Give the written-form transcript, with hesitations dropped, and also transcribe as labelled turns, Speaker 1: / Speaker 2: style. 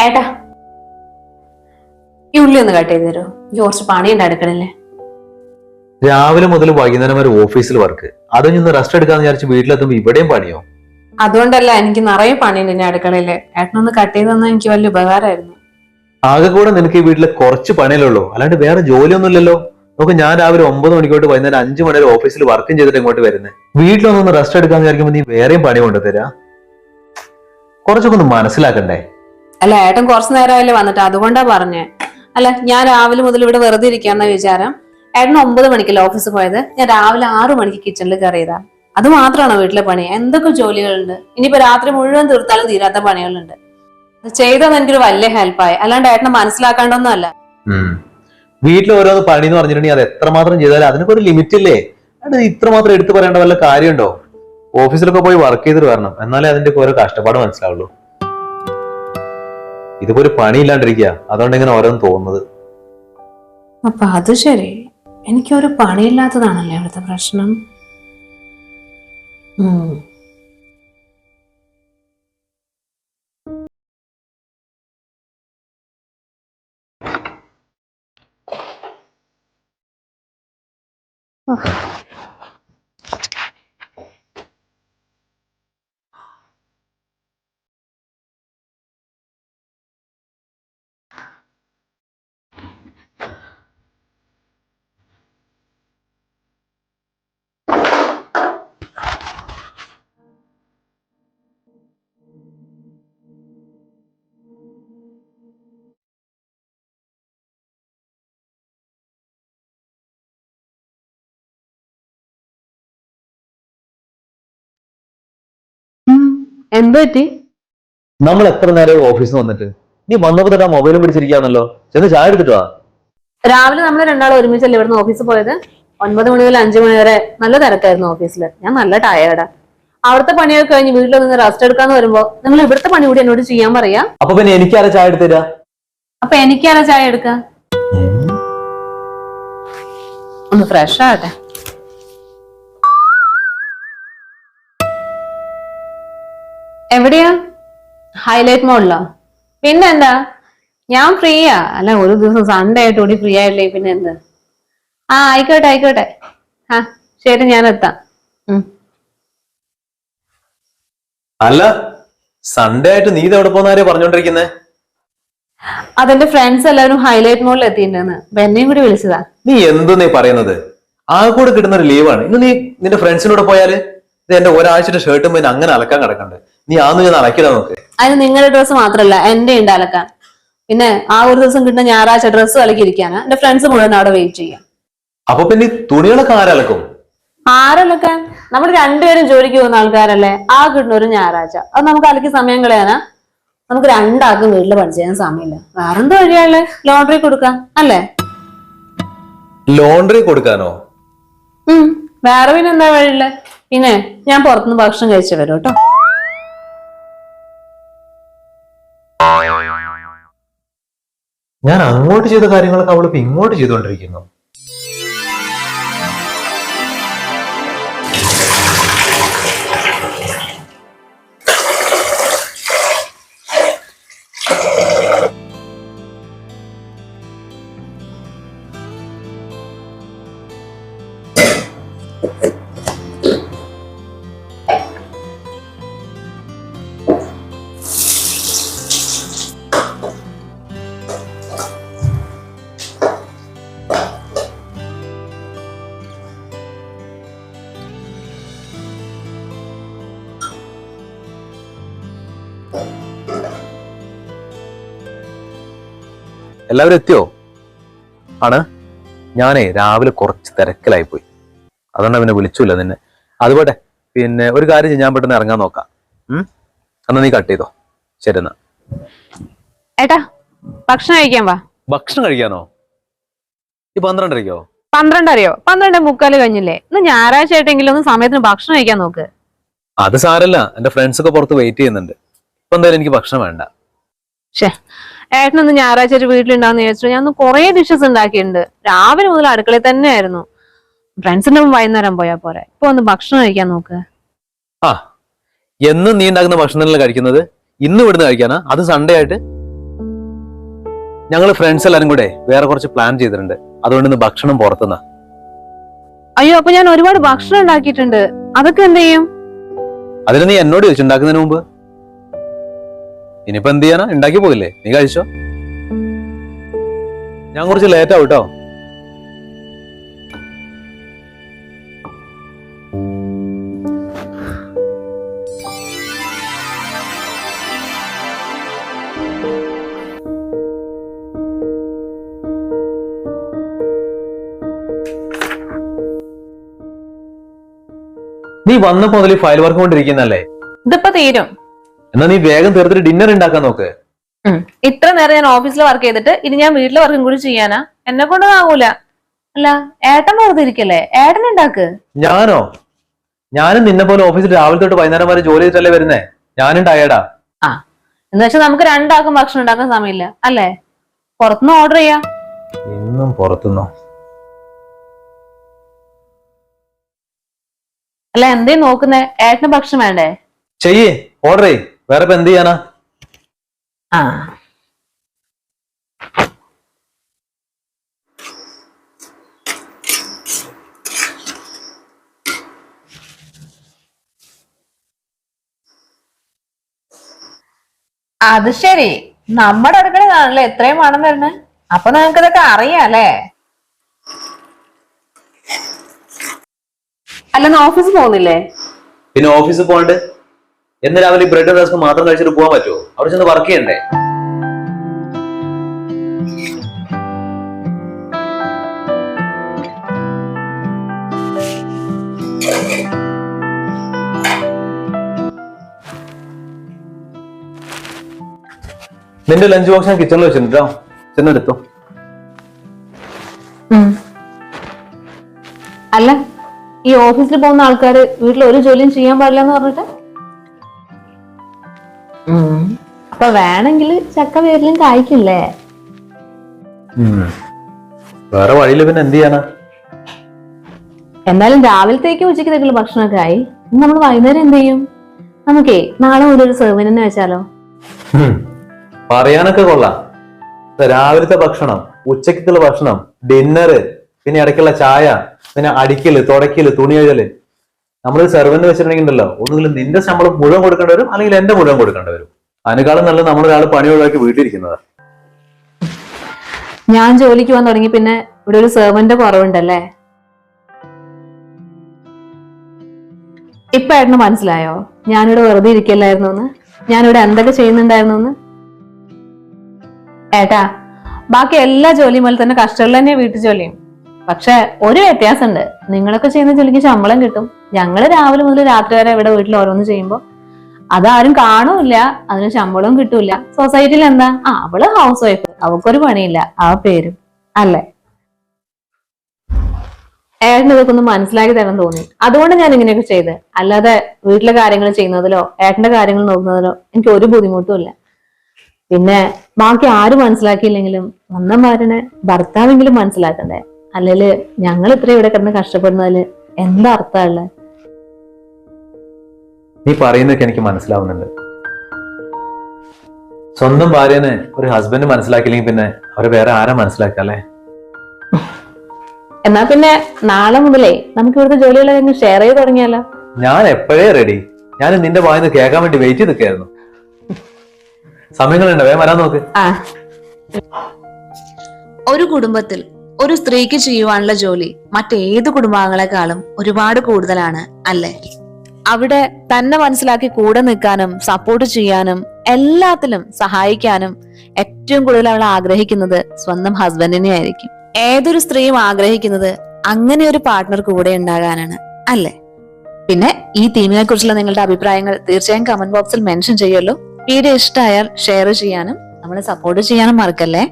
Speaker 1: ഏട്ടാ ഈ ഉള്ളി ഒന്ന് കട്ട് ചെയ്ത് തരോ? കുറച്ച് പണിയുണ്ട് അടുക്കളല്ലേ.
Speaker 2: രാവിലെ മുതൽ വൈകുന്നേരം വരെ ഓഫീസിൽ വർക്ക്, അത് ഇന്ന് റെസ്റ്റ് എടുക്കാന്ന് വിചാരിച്ച് വീട്ടിലെത്തുമ്പോ ഇവിടെയും പണിയോ?
Speaker 1: അതുകൊണ്ടല്ല, എനിക്ക് നിറയെ പണിയുണ്ട് ഇനി അടുക്കളയില്. ഏട്ടനൊന്ന് കട്ട് ചെയ്ത് തന്നാൽ എനിക്ക് വലിയ ഉപകാരമായിരുന്നു.
Speaker 2: ആകെ കൂടെ നിനക്ക് ഈ വീട്ടിലെ കുറച്ച് പണിയല്ലുള്ളൂ, അല്ലാണ്ട് വേറെ ജോലിയൊന്നും ഇല്ലല്ലോ. നമുക്ക് ഞാൻ രാവിലെ 9 മണിക്കോട്ട് വൈകുന്നേരം 5 മണി വരെ ഓഫീസിൽ വർക്കും ചെയ്തിട്ട് ഇങ്ങോട്ട് വരുന്നത്. വീട്ടിലൊന്നൊന്ന് റെസ്റ്റ് എടുക്കാന്ന് വിചാരിക്കുമ്പോൾ നീ വേറെയും പണി കൊണ്ടുതരാ. കുറച്ചൊക്കെ ഒന്ന് മനസ്സിലാക്കണ്ടേ?
Speaker 1: അല്ല, ഏട്ടൻ കുറച്ചു നേരമല്ലേ വന്നിട്ട്, അതുകൊണ്ടാ പറഞ്ഞേ. അല്ല, ഞാൻ രാവിലെ മുതൽ ഇവിടെ വെറുതെ ഇരിക്കാന്ന വിചാരം. ഏട്ടൻ 9 മണിക്കല്ലേ ഓഫീസിൽ പോയത്, ഞാൻ രാവിലെ 6 മണിക്ക് കിച്ചണിൽ കയറിയതാ. അത് മാത്രമാണോ വീട്ടിലെ പണി? എന്തൊക്കെ ജോലികളുണ്ട്. ഇനിയിപ്പോ രാത്രി മുഴുവൻ തീർത്താലും തീരാത്ത പണികളുണ്ട്. ചെയ്തത് എനിക്കൊരു വലിയ ഹെൽപ്പായി, അല്ലാണ്ട് ഏട്ടനെ മനസ്സിലാക്കാണ്ടൊന്നും അല്ല.
Speaker 2: വീട്ടിൽ ഓരോന്ന് പണി എന്ന് പറഞ്ഞിട്ടുണ്ടെങ്കിൽ അത് എത്രമാത്രം ചെയ്താലും അതിനൊക്കെ ഒരു ലിമിറ്റ് ഇല്ലേ? അത് ഇത്രമാത്രം എടുത്തു പറയേണ്ട വല്ല കാര്യമുണ്ടോ? ഓഫീസിലൊക്കെ പോയി വർക്ക് ചെയ്തിട്ട് വരണം, എന്നാലേ അതിന്റെ ഓരോ കഷ്ടപ്പാട് മനസ്സിലാവുള്ളൂ. ഇതിപ്പോ ഒരു പണിയില്ലാണ്ടിരിക്കുക, അതുകൊണ്ട് ഇങ്ങനെ ഓരോന്ന് തോന്നുന്നത്.
Speaker 1: അപ്പൊ അത് ശരി, എനിക്കൊരു പണിയില്ലാത്തതാണല്ലേ അവിടുത്തെ പ്രശ്നം. എന്ത് പറ്റി?
Speaker 2: നമ്മൾ എത്ര നേരം ഓഫീസിൽ വന്നിട്ട് നീ വന്നപ്പോ തന്നെ മൊബൈലും പിടിച്ചിരിക്കാന്നല്ലോ. ചെന്ന് ചായ എടുത്തിട്ട് വാ.
Speaker 1: രാവിലെ നമ്മൾ രണ്ടാളും ഒരുമിച്ചല്ലേ ഇവിടുന്ന് ഓഫീസിൽ പോയത്? 9 മണി മുതൽ 5 മണി വരെ നല്ല തിരക്കായിരുന്നു ഓഫീസിൽ. ഞാൻ നല്ല ടയേർഡാ. അവിടുത്തെ പണിയൊക്കെ കഴിഞ്ഞ് വീട്ടിൽ നിന്ന് റെസ്റ്റ് എടുക്കാന്ന് വരുമ്പോ നിങ്ങൾ ഇവിടുത്തെ പണി കൂടി എന്നോട് ചെയ്യാൻ പറയാ.
Speaker 2: അപ്പൊ പിന്നെ എനിക്കാരാ ചായ എടുത്തരാ?
Speaker 1: അപ്പൊ എനിക്കാരാ ചായ എടുക്ക? ഒന്ന് ഫ്രഷ് ആകട്ടെ. എവിടെയാ? ഹൈലൈറ്റ് മോളിലോ? പിന്നെന്താ, ഞാൻ ഫ്രീയാ. അല്ല, ഒരു ദിവസം സൺഡേ ആയിട്ട് കൂടി ഫ്രീ ആയില്ലേ, പിന്നെ എന്താ? ആയിക്കോട്ടെ ആയിക്കോട്ടെ. ശരി, ഞാൻ എത്താം.
Speaker 2: അല്ല, സൺഡേ ആയിട്ട് നീ എവിടെ പോന്നാരേ പറഞ്ഞോണ്ടിരിക്കുന്നേ?
Speaker 1: അതെന്റെ ഫ്രണ്ട്സ് എല്ലാവരും ഹൈലൈറ്റ് മോളിൽ എത്തിയിട്ടുണ്ടെന്ന്, എന്നെയും കൂടി വിളിച്ചതാ.
Speaker 2: നീ എന്തു നീ പറയുന്നത്? ആ കൂടെ കിട്ടുന്ന ഒരു ലീവാണ്. ഇന്ന് നീ നിന്റെ ഫ്രണ്ട്സിനോട് പോയാല് ഇത് എന്റെ ഒരാഴ്ചയുടെ ഷർട്ടും പിന്നെ അങ്ങനെ അലക്കാൻ കിടക്കണ്ട്. നീ ആന്ന് ഞാൻ അലക്കിടാ നോക്ക്.
Speaker 1: അതിന് നിങ്ങളുടെ ഡ്രസ്സ് മാത്രല്ല എന്റെ ഉണ്ട് അലക്കാൻ. പിന്നെ ആ ഒരു ദിവസം കിട്ടുന്ന ഞായറാഴ്ച ഡ്രസ്സ് അലക്കിയിരിക്കാനാ എന്റെ ഫ്രണ്ട്സ് മുഴുവൻ അവിടെ വെയിറ്റ് ചെയ്യാം.
Speaker 2: അപ്പൊ പിന്നെ തുണികളൊക്കെ ആരലക്കും?
Speaker 1: ആരലക്കാൻ? നമ്മൾ രണ്ടുപേരും ജോലിക്ക് പോകുന്ന ആൾക്കാരല്ലേ. ആ കിട്ടുന്ന ഒരു ഞായറാഴ്ച അത് നമുക്ക് അലക്കി സമയം കളയാനാ? നമുക്ക് രണ്ടാൾക്കും വീട്ടില് പണി ചെയ്യാൻ സമയമില്ല. വേറെന്താ വഴിയാള്? ലോണ്ടറി കൊടുക്കാം അല്ലേ?
Speaker 2: ലോണ്ടറി കൊടുക്കാനോ?
Speaker 1: വേറെ പിന്നെ എന്താ വഴിയില്ല. പിന്നെ ഞാൻ പുറത്തുനിന്ന് ഭക്ഷണം കഴിച്ചു വരും കേട്ടോ.
Speaker 2: ഞാൻ അങ്ങോട്ട് ചെയ്ത കാര്യങ്ങളൊക്കെ അവളിപ്പോ ഇങ്ങോട്ട് ചെയ്തുകൊണ്ടിരിക്കുന്നു. എല്ലാവരും എത്തിയോ? ആണ്. ഞാനേ രാവിലെ കുറച്ച് തിരക്കിലായി പോയി, അതുകൊണ്ട് പിന്നെ വിളിച്ചില്ല നിന്നെ. അതുപോട്ടെ, പിന്നെ ഒരു കാര്യം ഞാൻ പെട്ടെന്ന് ഇറങ്ങാൻ നോക്കാം. എന്നാ നീ കട്ട് ചെയ്തോ. ശരി എന്നാ.
Speaker 1: ഏട്ടാ, ഭക്ഷണം കഴിക്കാൻ വാ.
Speaker 2: ഭക്ഷണം കഴിക്കാനോ? ഈ 12:30-ക്കോ?
Speaker 1: 12:30-യോ? 12:45 കഴിഞ്ഞില്ലേ? ഇന്ന് ഞായറാഴ്ച ആയിട്ടെങ്കിലും ഒന്ന് സമയത്തിന് ഭക്ഷണം കഴിക്കാൻ നോക്ക്.
Speaker 2: അത് സാരല്ല, എന്റെ ഫ്രണ്ട്സ് ഒക്കെ പുറത്ത് വെയിറ്റ് ചെയ്യുന്നുണ്ട്. ഇപ്പൊ എന്തായാലും എനിക്ക് ഭക്ഷണം വേണ്ട.
Speaker 1: ഏട്ടനൊന്ന് ഞായറാഴ്ച ഒരു വീട്ടിലുണ്ടാവുന്ന വിചാരിച്ചു ഞാൻ കുറെ ഡിഷസ് ഉണ്ടാക്കിയിട്ടുണ്ട്. രാവിലെ മുതൽ അടുക്കളയിൽ തന്നെയായിരുന്നു. ഫ്രണ്ട്സിന്റെ വൈകുന്നേരം പോയാ പോരെ. ഇപ്പൊ ഒന്ന് ഭക്ഷണം കഴിക്കാൻ നോക്ക്.
Speaker 2: എന്നും നീ ഉണ്ടാക്കുന്ന ഭക്ഷണം കഴിക്കുന്നത് ഇന്ന് ഇവിടുന്ന് കഴിക്കാനാ? അത് സൺഡേ ആയിട്ട്? ഞങ്ങൾ ഫ്രണ്ട്സ് എല്ലാരും കൂടെ വേറെ കുറച്ച് പ്ലാൻ ചെയ്തിട്ടുണ്ട്. അതുകൊണ്ട് ഇന്ന് ഭക്ഷണം പുറത്തുനിന്നാ.
Speaker 1: അയ്യോ, അപ്പൊ ഞാൻ ഒരുപാട് ഭക്ഷണം ഉണ്ടാക്കിയിട്ടുണ്ട്. അതൊക്കെ എന്ത് ചെയ്യും?
Speaker 2: അതിന് നീ എന്നോട് ചോദിച്ചുണ്ടാക്കുന്നതിന് മുമ്പ്. ഇനിയിപ്പോ എന്ത് ചെയ്യാനാ? ഉണ്ടാക്കി പോയില്ലേ, നീ കഴിച്ചോ. ഞാൻ കുറച്ച് ലേറ്റ് ആവും കേട്ടോ. നീ വന്നപ്പോ മുതൽ ഫയൽ വർക്ക് കൊണ്ടിരിക്കുന്നല്ലേ?
Speaker 1: ഇതിപ്പോ തീരും.
Speaker 2: എന്നാ നീ വേഗം തീർത്തിട്ട് ഡിന്നർ ഉണ്ടാക്കാൻ നോക്ക്.
Speaker 1: ഇത്ര നേരം ഞാൻ ഓഫീസിൽ വർക്ക് ചെയ്തിട്ട് ഇനി ഞാൻ വീട്ടിലെ വർക്കും കൂടി ചെയ്യാനാ? എന്നെ കൊണ്ടൊന്നും ആവൂല. അല്ല, ഏട്ടൻ വെറുതെ ഇരിക്കല്ലേ, ഏട്ടൻ ഉണ്ടാക്ക്.
Speaker 2: ഞാനോ? ഞാനും നിന്നെ പോലെ ഓഫീസിൽ രാവിലെ തൊട്ട് വൈകുന്നേരം വരെ ജോലി ചെയ്തിട്ടല്ലേ വരുന്നേ. ഞാനും ടയേർഡാ.
Speaker 1: എന്ന് വെച്ചാൽ നമുക്ക് രണ്ടാൾക്കും ഭക്ഷണം ഉണ്ടാക്കാൻ സമയമില്ല അല്ലേ? പുറത്തുനിന്ന് ഓർഡർ ചെയ്യാം.
Speaker 2: ഇന്നും പുറത്തുനിന്നോ?
Speaker 1: അല്ല, എന്തേ നോക്കുന്നേ? ഏട്ടന് ഭക്ഷണം വേണ്ടേ?
Speaker 2: ചെയ്യേ, ഓർഡർ ചെയ്. വേറെ ഇപ്പൊ എന്ത് ചെയ്യാനാ?
Speaker 1: അത് ശരി, നമ്മുടെ അടുക്കളയിലാണല്ലേ എത്രയും മണം വരുന്നത്. അപ്പൊ നിങ്ങൾക്ക് ഇതൊക്കെ അറിയാല്ലേ? അല്ലെന്ന് ഓഫീസിൽ പോകുന്നില്ലേ?
Speaker 2: പിന്നെ ഓഫീസിൽ പോകണ്ട്. എന്ന് രാവിലെ ബ്രെഡ് റസ്ക് മാത്രം കഴിച്ചിട്ട് പോകാൻ പറ്റുമോ? അവിടെ ചെന്ന് വർക്ക് ചെയ്യണ്ടേ? നിന്റെ ലഞ്ച് ബോക്സ് ഞാൻ കിച്ചണിൽ വെച്ചിട്ടോ, ചെന്നെടുത്തോ.
Speaker 1: അല്ല, ഈ ഓഫീസിൽ പോകുന്ന ആൾക്കാര് വീട്ടിൽ ഒരു ജോലിയും ചെയ്യാൻ പാടില്ല എന്ന് പറഞ്ഞിട്ട്? അപ്പൊ വേണമെങ്കിൽ ചക്ക പേരിലും കായ്ക്കില്ലേ?
Speaker 2: വേറെ വഴിയില്ല, പിന്നെ എന്ത് ചെയ്യാനാ?
Speaker 1: എന്തായാലും രാവിലത്തേക്ക് ഉച്ചയ്ക്ക് ഭക്ഷണമൊക്കെ ആയി. നമ്മൾ വൈകുന്നേരം എന്ത് ചെയ്യും? നമുക്കേ നാളെ മുതൽ ഒരു സെർവന്റിനെ വെച്ചാലോ?
Speaker 2: പറയാനൊക്കെ കൊള്ളാം. രാവിലത്തെ ഭക്ഷണം, ഉച്ചക്കത്തുള്ള ഭക്ഷണം, ഡിന്നറ്, പിന്നെ ഇടയ്ക്കുള്ള ചായ, പിന്നെ അടിക്കല്, തുടയ്ക്കല്, തുണി കഴുകല്. നമ്മൾ സെർവന്റ് വെച്ചിട്ടുണ്ടെങ്കിൽ ഉണ്ടല്ലോ, ഒന്നുകിൽ നിന്റെ ശമ്പളം മുഴുവൻ കൊടുക്കേണ്ടി വരും, അല്ലെങ്കിൽ എന്റെ മുഴുവൻ കൊടുക്കേണ്ടി വരും. അതിനേക്കാളും നല്ല നമ്മളൊരാൾ പണി ഒഴിവാക്കി വീട്ടിലിരിക്കുന്നതാ.
Speaker 1: ഞാൻ ജോലിക്ക് പോകാൻ തുടങ്ങി പിന്നെ ഇവിടെ ഒരു സെർവന്റ് കുറവുണ്ടല്ലേ? ഇപ്പൊ ഏട്ടന് മനസ്സിലായോ ഞാനിവിടെ വെറുതെ ഇരിക്കല്ലായിരുന്നു എന്ന്? ഞാനിവിടെ എന്തൊക്കെ ചെയ്യുന്നുണ്ടായിരുന്നു? ഏട്ടാ, ബാക്കി എല്ലാ ജോലിയും പോലെ തന്നെ കഷ്ടമുള്ള തന്നെയാ വീട്ടു ജോലിയും. പക്ഷെ ഒരു വ്യത്യാസമുണ്ട്. നിങ്ങളൊക്കെ ചെയ്യുന്ന ജോലിക്ക് ശമ്പളം കിട്ടും. ഞങ്ങള് രാവിലെ മുതൽ രാത്രി വരെ ഇവിടെ വീട്ടിൽ ഓരോന്ന് ചെയ്യുമ്പോ അതാരും കാണൂല്ല, അതിന് ശമ്പളവും കിട്ടൂല. സൊസൈറ്റിയിൽ എന്താ, അവള് ഹൗസ് വൈഫ്, അവൾക്കൊരു പണിയില്ല, ആ പേരും അല്ലേ? ഏട്ടന് ഇതൊക്കെ ഒന്ന് മനസ്സിലാക്കി തരാൻ തോന്നി, അതുകൊണ്ട് ഞാൻ ഇങ്ങനെയൊക്കെ ചെയ്ത്. അല്ലാതെ വീട്ടിലെ കാര്യങ്ങൾ ചെയ്യുന്നതിലോ ഏട്ടന്റെ കാര്യങ്ങൾ നോക്കുന്നതിലോ എനിക്ക് ഒരു ബുദ്ധിമുട്ടും ഇല്ല. പിന്നെ ബാക്കി ആരും മനസ്സിലാക്കിയില്ലെങ്കിലും വന്നമാരനെ ഭർത്താവെങ്കിലും മനസ്സിലാക്കണ്ടേ? അല്ലേല് ഞങ്ങൾ ഇത്ര ഇവിടെ കിടന്ന് കഷ്ടപ്പെടുന്നതില് എന്താ അർത്ഥമുള്ള?
Speaker 2: നീ പറയുന്നതൊക്കെ എനിക്ക് മനസ്സിലാവുന്നുണ്ട്. സ്വന്തം ഭാര്യനെ ഒരു ഹസ്ബൻഡ് മനസ്സിലാക്കിയില്ലെങ്കിൽ പിന്നെ അവരെ വേറെ ആരാ മനസ്സിലാക്കല്ലേ?
Speaker 1: എന്നാ പിന്നെ നാളെ മുതലേ നമുക്ക് ഇവിടുത്തെ ജോലികളെ ഷെയർ ചെയ്ത് തുടങ്ങിയാലോ?
Speaker 2: ഞാൻ എപ്പോഴേ റെഡി. ഞാൻ നിന്റെ വായിന്ന് കേൾക്കാൻ വേണ്ടി വെയിറ്റ് ചെയ്ത് നിൽക്കായിരുന്നു. സമയങ്ങളുണ്ട്, വേഗം വരാൻ നോക്ക്.
Speaker 1: ഒരു കുടുംബത്തിൽ ഒരു സ്ത്രീക്ക് ചെയ്യുവാനുള്ള ജോലി മറ്റേത് കുടുംബാംഗങ്ങളെക്കാളും ഒരുപാട് കൂടുതലാണ് അല്ലേ? അവിടെ തന്നെ മനസ്സിലാക്കി കൂടെ നിൽക്കാനും സപ്പോർട്ട് ചെയ്യാനും എല്ലാത്തിലും സഹായിക്കാനും ഏറ്റവും കൂടുതൽ അവൾ ആഗ്രഹിക്കുന്നത് സ്വന്തം ഹസ്ബൻഡിനെ ആയിരിക്കും. ഏതൊരു സ്ത്രീയും ആഗ്രഹിക്കുന്നത് അങ്ങനെ ഒരു പാർട്ട്ണർ കൂടെ ഉണ്ടാകാനാണ് അല്ലേ? പിന്നെ ഈ തീമിനെ കുറിച്ചുള്ള നിങ്ങളുടെ അഭിപ്രായങ്ങൾ തീർച്ചയായും കമന്റ് ബോക്സിൽ മെൻഷൻ ചെയ്യുമല്ലോ. വീഡിയോ ഇഷ്ടമായാൽ ഷെയർ ചെയ്യാനും നമ്മളെ സപ്പോർട്ട് ചെയ്യാനും മറക്കല്ലേ.